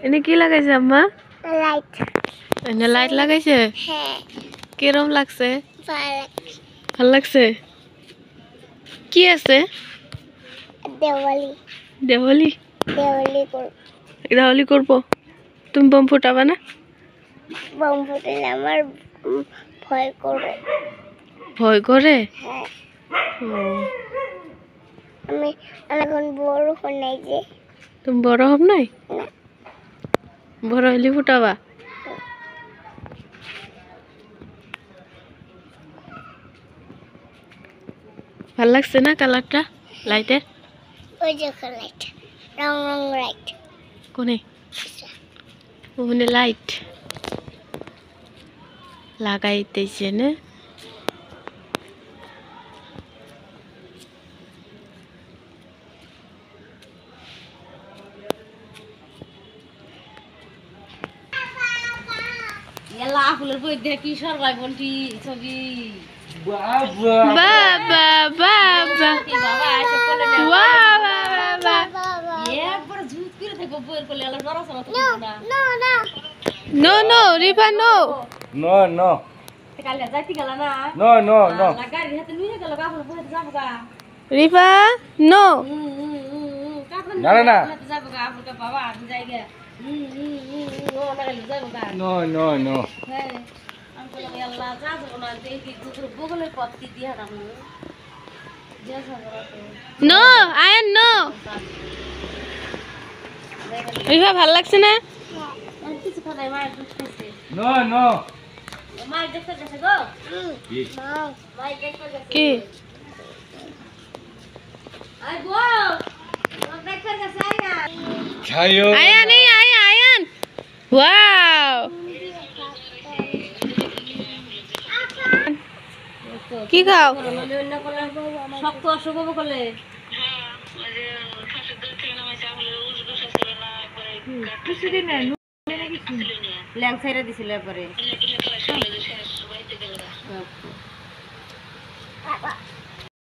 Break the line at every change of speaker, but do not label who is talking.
এনে কি লাগাইছে আম্মা?
লাইট।
এনে লাইট লাগাইছে?
হ্যাঁ।
কিরম লাগছে?
ভালো।
ভাল লাগছে? কি আছে?
দেওয়ালি।
দেওয়ালি?
দেওয়ালি করব।
দেওয়ালি করবো? তুমি বম ফুটাবা না?
বম ফুটালে আমার ভয় করে।
ভয় করে?
হ্যাঁ।
ও।
আমি এখন বড় হই নাই যে।
তুমি বড় হব নাই?
না।
বড় হইলে ফুটাবা? ভাল লাগছে না কালারটা লাইটের?
ওই যে লাইট, রং রং লাইট।
কোনে? ওখানে লাইট লাগাইতেছে না?
এলা ফুলের বই দেখে কি সরবাই বলটি ছবি
বাবা বাবা
বাবা এসে বলে না
বাবা
একবার ঝুট করে থাকো বইয়ের কোলে এলা জরা সরা তো না
না।
নো নো রিফা নো
No, no,
কালে যাইতি গেল না
no.
গাড়ি হাতে নিয়ে গেল কাপড় বইতে যাব গা
রিফা নো
কাপড়
না, না, না।
হাতে যাব গা আপুকে বাবা আমি যাই গে ও না গেল যাব গা
No.
হ্যাঁ আমি বললাম এলা যা যাব না দেখি দুপুর বগলে পত্তি দিয়া দাম যে সরবা তো
নো আয়ন নো রিফা ভাল লাগছে না?
আমি কিছু খাই মায়ের দুধ খাইছে
No.
মায়ের দেখতে গেছে গো
মা,
মায়ের দেখতে গেছে
কি
আই গো মায়ের দেখতে গেছে আই না
Chayo.
আয়ান এই আয়ান ওয়াও কি খাও?
শক্ত অসুখ করলে ল্যাং ছাইরা দিছিল এবারে